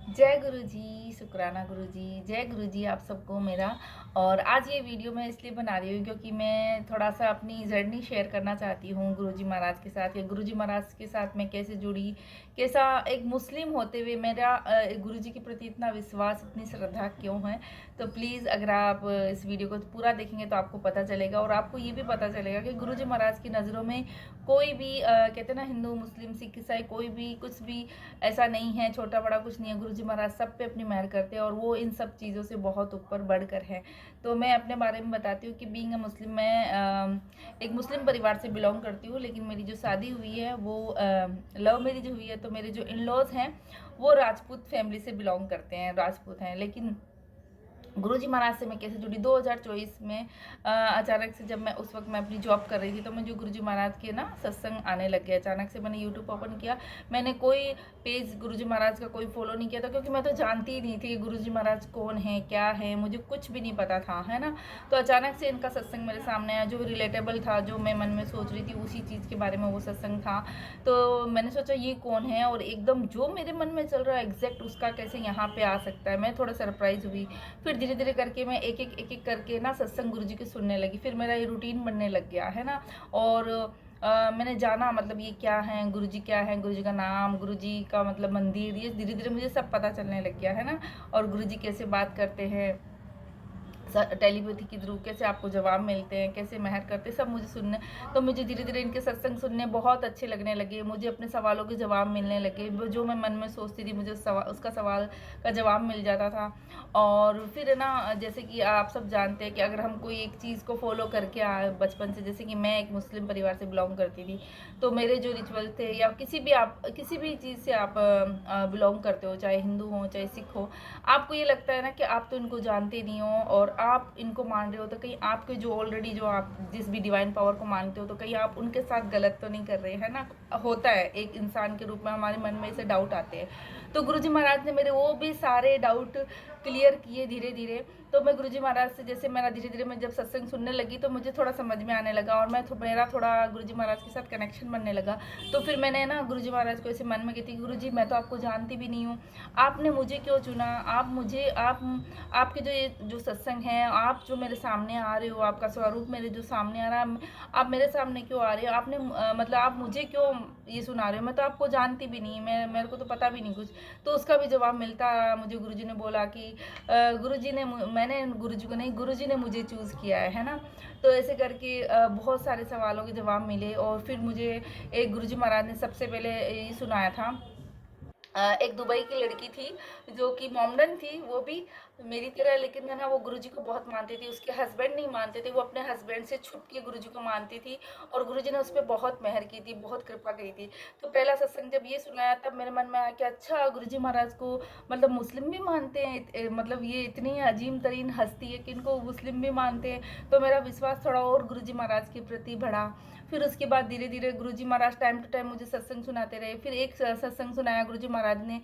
जय गुरु जी, शुक्राना गुरु जी, जय गुरु जी आप सबको मेरा। और आज ये वीडियो मैं इसलिए बना रही हूँ क्योंकि मैं थोड़ा-सा अपनी जर्नी शेयर करना चाहती हूँ गुरु जी महाराज के साथ, या गुरु जी महाराज के साथ मैं कैसे जुड़ी, कैसा एक मुस्लिम होते हुए मेरा गुरु जी के प्रति इतना विश्वास, इतनी श्रद्धा क्यों है। तो प्लीज़ अगर आप इस वीडियो को पूरा देखेंगे तो आपको पता चलेगा, और आपको ये भी पता चलेगा कि गुरु जी महाराज की नज़रों में कोई भी कहते हैं ना, हिंदू, मुस्लिम, सिख, ईसाई, कोई भी कुछ भी ऐसा नहीं है, छोटा बड़ा कुछ नहीं है। गुरु जी महाराज सब पे अपनी मेहर करते हैं और वो इन सब चीज़ों से बहुत ऊपर बढ़कर है। तो मैं अपने बारे में बताती हूँ कि बीइंग अ मुस्लिम, मैं एक मुस्लिम परिवार से बिलोंग करती हूँ, लेकिन मेरी जो शादी हुई है वो लव मैरिज हुई है। तो मेरे जो इन लॉज हैं वो राजपूत फैमिली से बिलोंग करते हैं, राजपूत हैं। लेकिन गुरुजी महाराज से मैं कैसे जुड़ी, 2024 में अचानक से, जब मैं उस वक्त मैं अपनी जॉब कर रही थी, तो मुझे गुरुजी महाराज के ना सत्संग आने लग गए। अचानक से मैंने यूट्यूब ओपन किया, मैंने कोई पेज गुरुजी महाराज का कोई फॉलो नहीं किया था, क्योंकि मैं तो जानती ही नहीं थी गुरुजी महाराज कौन है, क्या है, मुझे कुछ भी नहीं पता था, है ना। तो अचानक से इनका सत्संग मेरे सामने आया, जो रिलेटेबल था, जो मैं मन में सोच रही थी उसी चीज़ के बारे में वो सत्संग था। तो मैंने सोचा ये कौन है, और एकदम जो मेरे मन में चल रहा है एग्जैक्ट उसका कैसे यहाँ पे आ सकता है। मैं थोड़ा सरप्राइज हुई। फिर धीरे धीरे करके मैं एक एक करके ना सत्संग गुरुजी के सुनने लगी। फिर मेरा ये रूटीन बनने लग गया, है ना। और मैंने जाना, मतलब ये क्या है, गुरुजी क्या है, गुरुजी का नाम, गुरुजी का मतलब मंदिर, ये धीरे धीरे मुझे सब पता चलने लग गया, है ना। और गुरुजी कैसे बात करते हैं टेलीपैथी के थ्रू, कैसे आपको जवाब मिलते हैं, कैसे मेहर करते हैं, सब मुझे सुनने। तो मुझे धीरे धीरे इनके सत्संग सुनने बहुत अच्छे लगने लगे। मुझे अपने सवालों के जवाब मिलने लगे, जो मैं मन में सोचती थी मुझे उसका सवाल का जवाब मिल जाता था। और फिर ना, जैसे कि आप सब जानते हैं कि अगर हम कोई एक चीज़ को फॉलो करके आए बचपन से, जैसे कि मैं एक मुस्लिम परिवार से बिलोंग करती थी, तो मेरे जो रिचुअल थे, या किसी भी चीज़ से आप बिलोंग करते हो, चाहे हिंदू हो चाहे सिख हो, आपको ये लगता है ना कि आप तो इनको जानते नहीं हो और आप इनको मान रहे हो, तो कहीं आपके जो ऑलरेडी जो आप जिस भी डिवाइन पावर को मानते हो, तो कहीं आप उनके साथ गलत तो नहीं कर रहे, है ना। होता है, एक इंसान के रूप में हमारे मन में ऐसे डाउट आते हैं। तो गुरुजी महाराज ने मेरे वो भी सारे डाउट क्लियर किए धीरे धीरे। तो मैं गुरुजी महाराज से, जैसे मेरा धीरे धीरे मैं जब सत्संग सुनने लगी, तो मुझे थोड़ा समझ में आने लगा, और मेरा थोड़ा गुरुजी महाराज के साथ कनेक्शन बनने लगा। तो फिर मैंने ना गुरुजी महाराज को ऐसे मन में कहती, गुरुजी मैं तो आपको जानती भी नहीं हूँ, आपने मुझे क्यों चुना, आप आपके जो ये जो सत्संग है, आप जो मेरे सामने आ रहे हो, आपका स्वरूप मेरे जो सामने आ रहा है, आप मेरे सामने क्यों आ रहे हो, आपने मतलब आप मुझे क्यों ये सुना रहे हो, मैं तो आपको जानती भी नहीं, मेरे को तो पता भी नहीं कुछ। तो उसका भी जवाब मिलता मुझे। गुरुजी ने बोला कि गुरुजी ने मैंने गुरुजी को नहीं, गुरुजी ने मुझे चूज़ किया है ना। तो ऐसे करके बहुत सारे सवालों के जवाब मिले। और फिर मुझे एक गुरुजी महाराज ने सबसे पहले ये सुनाया था। एक दुबई की लड़की थी जो कि मोमडन थी, वो भी मेरी तरह, लेकिन है ना वो गुरुजी को बहुत मानती थी। उसके हस्बैंड नहीं मानते थे, वो अपने हस्बैंड से छुप के गुरुजी को मानती थी, और गुरुजी ने उस पर बहुत मेहर की थी, बहुत कृपा की थी। तो पहला सत्संग जब ये सुनाया, तब मेरे मन में आया कि अच्छा, गुरुजी महाराज को मतलब मुस्लिम भी मानते हैं, मतलब ये इतनी अजीम तरीन हस्ती है कि इनको मुस्लिम भी मानते हैं। तो मेरा विश्वास थोड़ा और गुरुजी महाराज के प्रति बढ़ा। फिर उसके बाद धीरे धीरे गुरुजी महाराज टाइम टू टाइम मुझे सत्संग सुनाते रहे। फिर एक सत्संग सुनाया गुरुजी महाराज ने,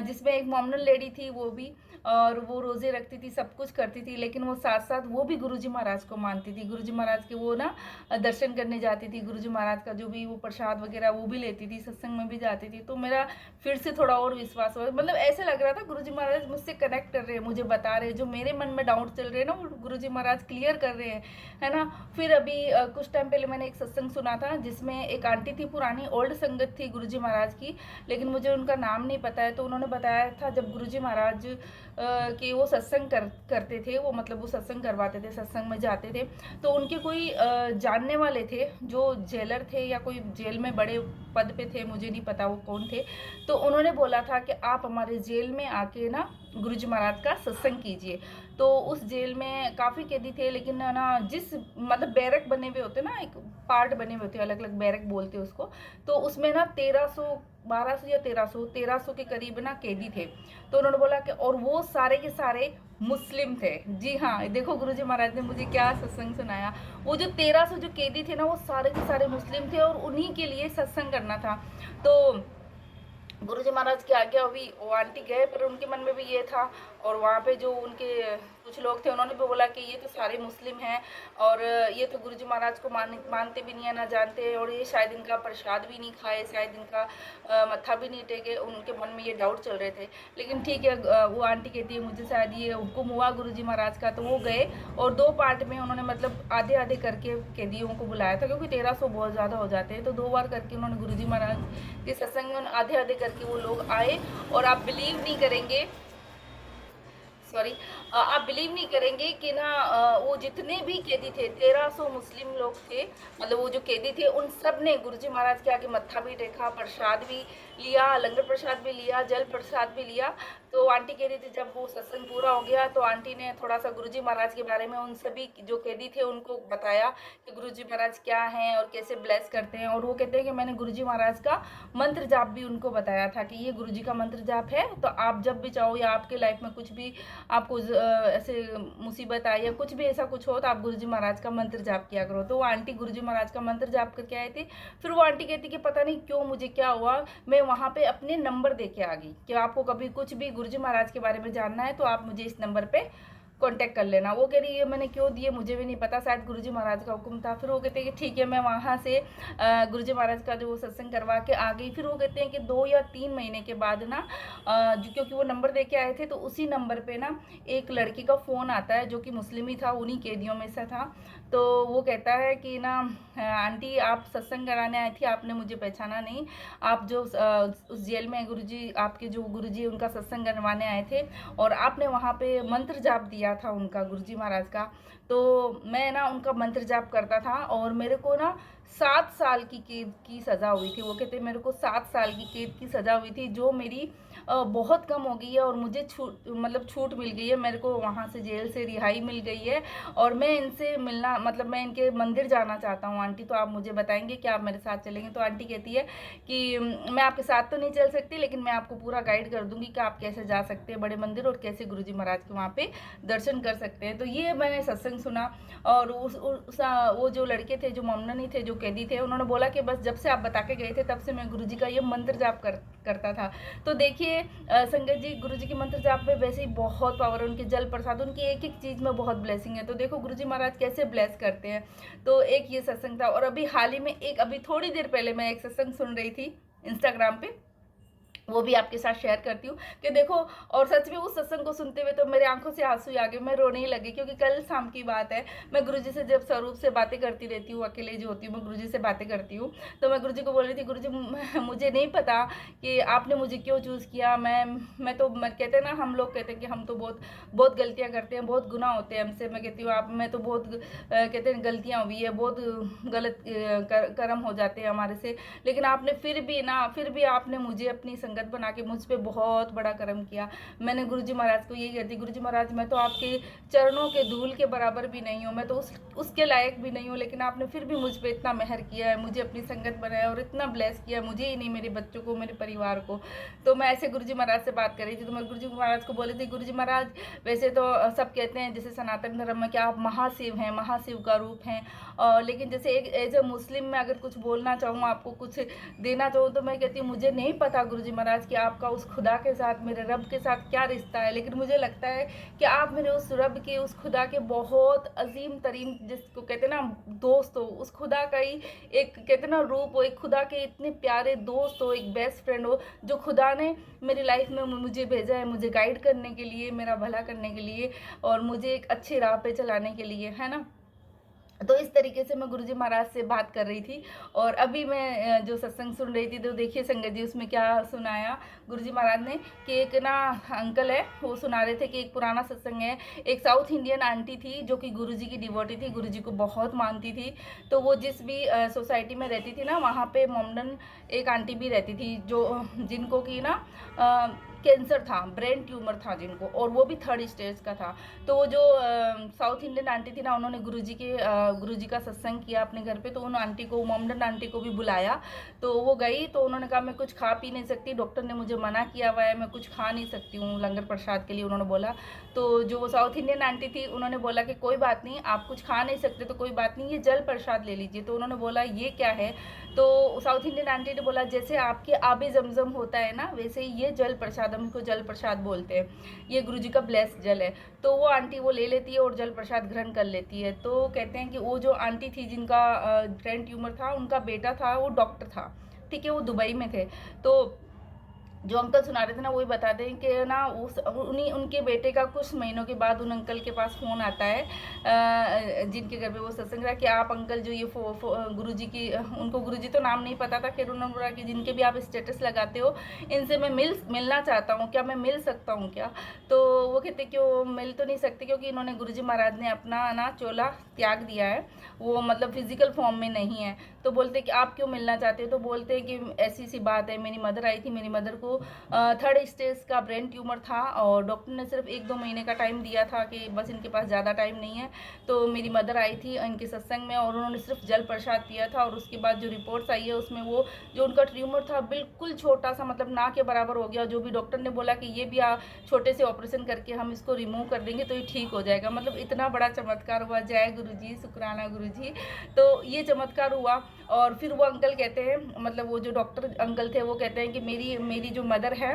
जिसमें एक मोमडन लेडी थी वो भी, और वो रोज़े रखती थी, सब कुछ करती थी, लेकिन वो साथ साथ वो भी गुरुजी महाराज को मानती थी। गुरुजी महाराज के वो ना दर्शन करने जाती थी, गुरुजी महाराज का जो भी वो प्रसाद वगैरह वो भी लेती थी, सत्संग में भी जाती थी। तो मेरा फिर से थोड़ा और विश्वास हुआ, मतलब ऐसे लग रहा था गुरुजी महाराज मुझसे कनेक्ट कर रहे हैं, मुझे बता रहे हैं, जो मेरे मन में डाउट चल रहे हैं ना, वो गुरुजी महाराज क्लियर कर रहे हैं, है ना। फिर अभी कुछ टाइम पहले मैंने एक सत्संग सुना था, जिसमें एक आंटी थी, पुरानी ओल्ड संगत थी गुरुजी महाराज की, लेकिन मुझे उनका नाम नहीं पता है। तो उन्होंने बताया था, जब गुरुजी महाराज के वो सत्संग करते थे, वो मतलब वो सत्संग करवाते थे, सत्संग में जाते थे, तो उनके कोई जानने वाले थे जो जेलर थे, या कोई जेल में बड़े पद पे थे, मुझे नहीं पता वो कौन थे। तो उन्होंने बोला था कि आप हमारे जेल में आके ना गुरुजी महाराज का सत्संग कीजिए। तो उस जेल में काफ़ी कैदी थे, लेकिन ना जिस मतलब बैरक बने हुए होते ना, एक पार्ट बने हुए होते, अलग अलग बैरक बोलते हैं उसको, तो उसमें ना 1300, 1200 या 1300 के करीब ना कैदी थे। तो उन्होंने बोला कि और वो सारे के सारे मुस्लिम थे। जी हाँ, देखो गुरुजी महाराज ने मुझे क्या सत्संग सुनाया। वो जो 1300 जो कैदी थे ना, वो सारे के सारे मुस्लिम थे, और उन्हीं के लिए सत्संग करना था। तो गुरुजी महाराज के आगे अभी वो आंटी गए, पर उनके मन में भी ये था, और वहाँ पे जो उनके कुछ लोग थे उन्होंने भी बोला कि ये तो सारे मुस्लिम हैं, और ये तो गुरुजी महाराज को मानते भी नहीं है, ना जानते हैं, और ये शायद इनका प्रसाद भी नहीं खाए, शायद इनका मत्था भी नहीं टेके। उनके मन में ये डाउट चल रहे थे। लेकिन ठीक है, वो आंटी कहती है मुझे शायद ये हुक्म हुआ गुरुजी महाराज का, तो वो गए और 2 पार्ट में उन्होंने मतलब आधे आधे करके कैदियों को बुलाया था, क्योंकि 1300 बहुत ज़्यादा हो जाते हैं, तो 2 बार करके उन्होंने गुरुजी महाराज के सत्संग में आधे आधे करके वो लोग आए। और आप बिलीव नहीं करेंगे, सॉरी, आप बिलीव नहीं करेंगे कि ना वो जितने भी कैदी थे, 1300 मुस्लिम लोग थे, मतलब वो जो कैदी थे उन सब ने गुरुजी महाराज के आगे मत्था भी टेका, प्रसाद भी लिया, लंगर प्रसाद भी लिया, जल प्रसाद भी लिया। तो आंटी कह रही थी जब वो सत्संग पूरा हो गया तो आंटी ने थोड़ा सा गुरुजी महाराज के बारे में उन सभी जो कैदी थे उनको बताया कि गुरुजी महाराज क्या हैं और कैसे ब्लेस करते हैं। और वो कहते हैं कि मैंने गुरुजी महाराज का मंत्र जाप भी उनको बताया था कि ये गुरुजी का मंत्र जाप है, तो आप जब भी चाहो या आपके लाइफ में कुछ भी आपको ऐसे मुसीबत आए या कुछ भी ऐसा कुछ हो तो आप गुरुजी महाराज का मंत्र जाप किया करो। तो वो आंटी गुरुजी महाराज का मंत्र जाप करके आए थे। फिर वो आंटी कहती कि पता नहीं क्यों मुझे क्या हुआ, मैं वहाँ पे अपने नंबर दे के आ गई कि आपको कभी कुछ भी गुरुजी महाराज के बारे में जानना है तो आप मुझे इस नंबर पे कांटेक्ट कर लेना। वो कह रही है मैंने क्यों दिए मुझे भी नहीं पता, शायद गुरुजी महाराज का हुक्म था। फिर वो कहते हैं कि ठीक है, मैं वहाँ से गुरुजी महाराज का जो सत्संग करवा के आ गई। फिर वो कहते हैं कि 2 या 3 महीने के बाद ना क्योंकि वो नंबर दे के आए थे, तो उसी नंबर पे ना एक लड़की का फ़ोन आता है जो कि मुस्लिम ही था, उन्हीं कैदियों में से था। तो वो कहता है कि ना आंटी आप सत्संग कराने आई थी, आपने मुझे पहचाना नहीं, आप जो उस जेल में गुरुजी आपके जो गुरुजी उनका सत्संग करवाने आए थे और आपने वहाँ पे मंत्र जाप दिया था उनका गुरुजी महाराज का, तो मैं ना उनका मंत्र जाप करता था और मेरे को ना 7 साल की कैद की सज़ा हुई थी। वो कहते मेरे को 7 साल की कैद की सज़ा हुई थी, जो मेरी बहुत कम हो गई है और मुझे छूट मिल गई है, मेरे को वहाँ से जेल से रिहाई मिल गई है और मैं इनसे मिलना मतलब मैं इनके मंदिर जाना चाहता हूँ आंटी, तो आप मुझे बताएंगे कि आप मेरे साथ चलेंगे। तो आंटी कहती है कि मैं आपके साथ तो नहीं चल सकती, लेकिन मैं आपको पूरा गाइड कर दूंगी कि आप कैसे जा सकते हैं बड़े मंदिर और कैसे गुरुजी महाराज के वहाँ पे दर्शन कर सकते हैं। तो ये मैंने सत्संग सुना और वो जो लड़के थे, जो ममननी थे, जो कैदी थे, उन्होंने बोला कि बस जब से आप बता के गए थे तब से मैं गुरुजी का ये मंत्र जाप करता था। तो देखिए संगत जी, गुरुजी के मंत्र जाप में वैसे ही बहुत पावर है, उनके जल प्रसाद, उनकी एक एक चीज़ में बहुत ब्लेसिंग है। तो देखो गुरुजी महाराज कैसे ब्लेस करते हैं। तो एक ये सत्संग था और अभी हाल ही में अभी थोड़ी देर पहले मैं एक सत्संग सुन रही थी इंस्टाग्राम पे, वो भी आपके साथ शेयर करती हूँ कि देखो, और सच में उस सत्संग को सुनते हुए तो मेरे आंखों से आंसू आ गए, मैं रोने ही लगी। क्योंकि कल शाम की बात है, मैं गुरुजी से जब स्वरूप से बातें करती रहती हूँ, अकेले जो होती हूँ मैं गुरुजी से बातें करती हूँ, तो मैं गुरुजी को बोल रही थी गुरुजी मुझे नहीं पता कि आपने मुझे क्यों चूज़ किया। मैं कहते हैं ना, हम लोग कहते हैं कि हम तो बहुत बहुत गलतियाँ करते हैं, बहुत गुनाह होते हैं हमसे। मैं कहती हूँ मैं तो बहुत कहते हैं गलतियाँ हुई है, बहुत गलत कर्म हो जाते हैं हमारे से, लेकिन आपने फिर भी आपने मुझे अपनी संगत बना के मुझ पे बहुत बड़ा कर्म किया। मैंने गुरुजी महाराज को यही कहती, गुरुजी महाराज मैं तो आपके चरणों के धूल के बराबर भी नहीं हूँ, मैं तो उसके लायक भी नहीं हूँ, लेकिन आपने फिर भी मुझ पे इतना मेहर किया है, मुझे अपनी संगत बनाया और इतना ब्लेस किया, मुझे ही नहीं मेरे बच्चों को, मेरे परिवार को। तो मैं ऐसे गुरुजी महाराज से बात कर रही थी, तो मैं गुरुजी महाराज को बोली थी गुरुजी महाराज वैसे तो सब कहते हैं जैसे सनातन धर्म में कि आप महाशिव हैं, महाशिव का रूप हैं, लेकिन जैसे एक एज ए मुस्लिम में अगर कुछ बोलना चाहूँ, आपको कुछ देना चाहूँ, तो मैं कहती हूँ मुझे नहीं पता गुरुजी महाराज कि आपका उस खुदा के साथ, मेरे रब के साथ क्या रिश्ता है, लेकिन मुझे लगता है कि आप मेरे उस रब के, उस खुदा के बहुत अजीम तरीन, जिसको कहते हैं ना दोस्त हो, उस खुदा का ही एक कहते हैं ना रूप हो, एक खुदा के इतने प्यारे दोस्त हो, एक बेस्ट फ्रेंड हो, जो खुदा ने मेरी लाइफ में मुझे भेजा है, मुझे गाइड करने के लिए, मेरा भला करने के लिए और मुझे एक अच्छी राह पे चलाने के लिए, है ना। तो इस तरीके से मैं गुरुजी महाराज से बात कर रही थी और अभी मैं जो सत्संग सुन रही थी, तो देखिए संगत जी उसमें क्या सुनाया गुरुजी महाराज ने कि एक ना अंकल है, वो सुना रहे थे कि एक पुराना सत्संग है, एक साउथ इंडियन आंटी थी जो कि गुरुजी की डिवोटी थी, गुरुजी को बहुत मानती थी। तो वो जिस भी सोसाइटी में रहती थी ना, वहाँ पे मोमडन एक आंटी भी रहती थी, जो जिनको कि ना कैंसर था, ब्रेन ट्यूमर था जिनको, और वो भी 3rd स्टेज का था। तो वो जो साउथ इंडियन आंटी थी ना, उन्होंने गुरुजी का सत्संग किया अपने घर पे। तो उन आंटी को, मोमडन आंटी को भी बुलाया। तो वो गई, तो उन्होंने कहा मैं कुछ खा पी नहीं सकती, डॉक्टर ने मुझे मना किया हुआ है, मैं कुछ खा नहीं सकती हूँ लंगर प्रसाद के लिए, उन्होंने बोला। तो जो वो साउथ इंडियन आंटी थी, उन्होंने बोला कि कोई बात नहीं, आप कुछ खा नहीं सकते तो कोई बात नहीं, ये जल प्रसाद ले लीजिए। तो उन्होंने बोला ये क्या है? तो साउथ इंडियन आंटी ने बोला जैसे आपके आबे जमजम होता है ना, वैसे ही ये जल प्रसाद, हम इसको जल प्रसाद बोलते हैं, ये गुरुजी का ब्लेस्ड जल है। तो वो आंटी वो ले लेती है और जल प्रसाद ग्रहण कर लेती है। तो कहते हैं कि वो जो आंटी थी जिनका ब्रेन ट्यूमर था, उनका बेटा था, वो डॉक्टर था, ठीक है, वो दुबई में थे। तो जो अंकल सुना रहे थे ना, वही बताते हैं कि ना उन्हीं उनके बेटे का कुछ महीनों के बाद उन अंकल के पास फ़ोन आता है, जिनके घर पे वो सत्संग रहा, कि आप अंकल जो ये गुरुजी की, उनको गुरुजी तो नाम नहीं पता था, फिर उन्होंने बोला कि जिनके भी आप स्टेटस लगाते हो, इनसे मैं मिलना चाहता हूँ, क्या मैं मिल सकता हूँ क्या? तो वो कहते कि वो मिल तो नहीं सकते, क्योंकि इन्होंने गुरुजी महाराज ने अपना ना चोला त्याग दिया है, वो मतलब फिजिकल फॉर्म में नहीं है। तो बोलते कि आप क्यों मिलना चाहते हो? तो बोलते हैं कि ऐसी सी बात है, मेरी मदर आई थी, मेरी मदर को 3rd स्टेज का ब्रेन ट्यूमर था, और डॉक्टर ने सिर्फ 1-2 महीने का टाइम दिया था कि बस इनके पास ज़्यादा टाइम नहीं है। तो मेरी मदर आई थी इनके सत्संग में, और उन्होंने सिर्फ जल प्रसाद पिया था, और उसके बाद जो रिपोर्ट्स आई है उसमें वो जो उनका ट्यूमर था बिल्कुल छोटा सा, मतलब ना के बराबर हो गया। जो भी डॉक्टर ने बोला कि ये भी छोटे से ऑपरेशन करके हम इसको रिमूव कर देंगे तो ये ठीक हो जाएगा। मतलब इतना बड़ा चमत्कार हुआ। जय गुरुजी, शुक्राना गुरुजी। तो ये चमत्कार हुआ। और फिर वो अंकल कहते हैं, मतलब वो जो डॉक्टर अंकल थे, वो कहते हैं कि मेरी जो मदर है,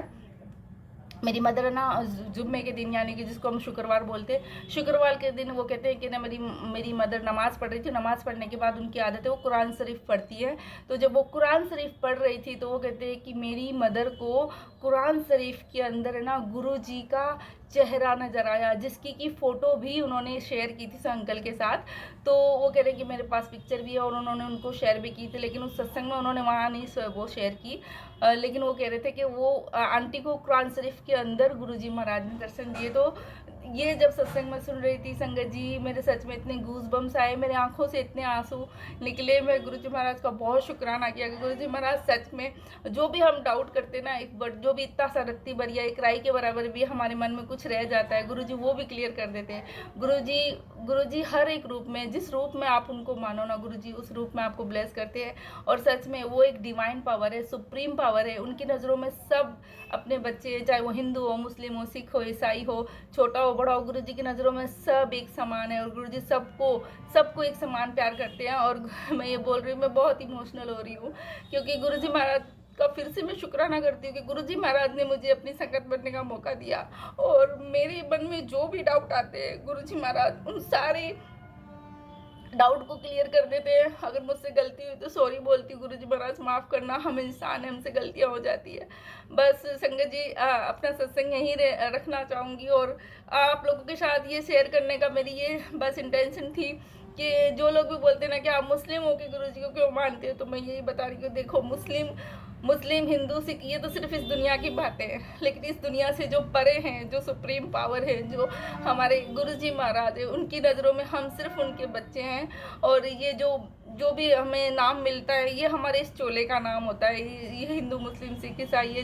मेरी मदर है ना, जुम्मे के दिन, यानी कि जिसको हम शुक्रवार बोलते हैं, शुक्रवार के दिन वो कहते हैं कि ना मेरी मदर नमाज़ पढ़ रही थी। नमाज़ पढ़ने के बाद उनकी आदत है वो कुरान शरीफ पढ़ती है। तो जब वो कुरान शरीफ पढ़ रही थी, तो वो कहते हैं कि मेरी मदर को कुरान शरीफ के अंदर है ना गुरुजी का चेहरा नज़र आया, जिसकी की फ़ोटो भी उन्होंने शेयर की थी अंकल के साथ। तो वो कह रहे हैं कि मेरे पास पिक्चर भी है, और उन्होंने उनको शेयर भी की थी, लेकिन उस सत्संग में उन्होंने वहाँ नहीं वो शेयर की। लेकिन वो कह रहे थे कि वो आंटी को कुरान शरीफ के अंदर गुरुजी महाराज ने दर्शन दिए। तो ये जब सत्संग में सुन रही थी संगत जी, मेरे सच में इतने गूज बम्स आए, मेरे आंखों से इतने आंसू निकले। मैं गुरुजी महाराज का बहुत शुक्राना किया कि गुरुजी महाराज सच में जो भी हम डाउट करते ना, एक जो भी इतना सा रत्ती बरिया एक राई के बराबर भी हमारे मन में कुछ रह जाता है, गुरुजी वो भी क्लियर कर देते हैं। गुरुजी हर एक रूप में, जिस रूप में आप उनको मानो ना, गुरुजी उस रूप में आपको ब्लेस करते हैं। और सच में वो एक डिवाइन पावर है, सुप्रीम पावर है। उनकी नज़रों में सब अपने बच्चे, चाहे वो हिंदू हो, मुस्लिम हो, सिख हो, ईसाई हो, छोटा हो, बड़ा हो, गुरुजी की नज़रों में सब एक समान है। और गुरुजी सबको एक समान प्यार करते हैं। और मैं ये बोल रही हूँ, मैं बहुत इमोशनल हो रही हूँ, क्योंकि गुरुजी महाराज का फिर से मैं शुक्राना करती हूँ कि गुरुजी महाराज ने मुझे अपनी संगत बनने का मौका दिया। और मेरे मन में जो भी डाउट आते हैं, गुरुजी महाराज उन सारे डाउट को क्लियर कर देते हैं। अगर मुझसे गलती हुई तो सॉरी बोलती हूँ, गुरुजी महाराज माफ़ करना, हम इंसान हैं, हमसे गलतियाँ हो जाती है। बस संगत जी, अपना सत्संग यहीं रखना चाहूँगी, और आप लोगों के साथ ये शेयर करने का मेरी ये बस इंटेंशन थी कि जो लोग भी बोलते हैं ना कि आप मुस्लिम हो के गुरुजी को क्यों मानते हो, तो मैं यही बता रही हूँ, देखो मुस्लिम हिंदू सिख ये तो सिर्फ इस दुनिया की बातें हैं, लेकिन इस दुनिया से जो परे हैं, जो सुप्रीम पावर है, जो हमारे गुरुजी महाराज है, उनकी नज़रों में हम सिर्फ उनके बच्चे हैं। और ये जो भी हमें नाम मिलता है, ये हमारे इस चोले का नाम होता है। ये हिंदू मुस्लिम सिख ईसाई, ये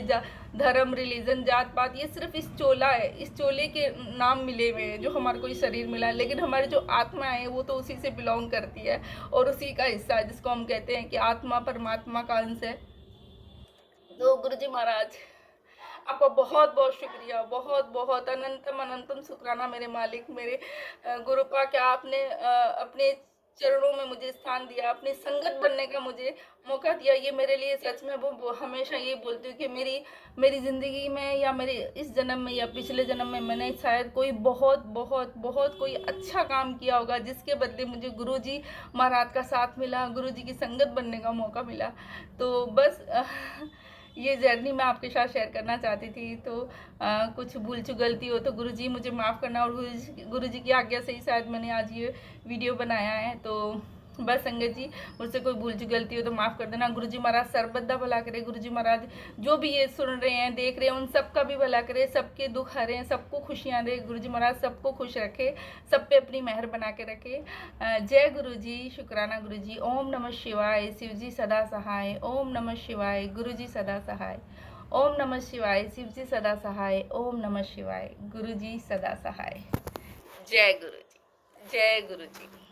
धर्म, रिलीजन, जात पात, ये सिर्फ इस चोला है, इस चोले के नाम मिले हुए हैं, जो हमारे को शरीर मिला है। लेकिन हमारी जो आत्मा है वो तो उसी से बिलोंग करती है, और उसी का हिस्सा है, जिसको हम कहते हैं कि आत्मा परमात्मा का अंश है। तो गुरुजी महाराज, आपका बहुत बहुत शुक्रिया, बहुत बहुत अनंतम अनंतम शुक्राना मेरे मालिक, मेरे गुरु का, क्या आपने अपने चरणों में मुझे स्थान दिया, अपनी संगत बनने का मुझे मौका दिया। ये मेरे लिए सच में वो हमेशा ये बोलती हूँ कि मेरी ज़िंदगी में, या मेरे इस जन्म में या पिछले जन्म में, मैंने शायद कोई बहुत बहुत बहुत कोई अच्छा काम किया होगा, जिसके बदले मुझे गुरुजी महाराज का साथ मिला, गुरुजी की संगत बनने का मौका मिला। तो बस ये जर्नी मैं आपके साथ शेयर करना चाहती थी। तो कुछ भूल चूक गलती हो तो गुरुजी मुझे माफ़ करना, और गुरुजी की आज्ञा से ही शायद मैंने आज ये वीडियो बनाया है। तो बस संगत जी, मुझसे कोई भूल चूक गलती हो तो माफ़ कर देना। गुरुजी महाराज सर्वदा भला करे। गुरुजी महाराज जो भी ये सुन रहे हैं, देख रहे हैं, उन सबका भी भला करे, सबके दुख हरे, सबको खुशियाँ दे। गुरुजी महाराज सबको खुश रखे, सब पे अपनी मेहर बना के रखे। जय गुरुजी, शुक्राना गुरुजी। ओम नमः शिवाय। शिवजी सदा सहाय। ओम नमः शिवाय। गुरुजी सदा सहाय। ओम नमः शिवाय। शिव जी सदा सहाय। ओम नमः शिवाय। गुरु जी सदा सहाय। जय गुरु जी। जय गुरु जी।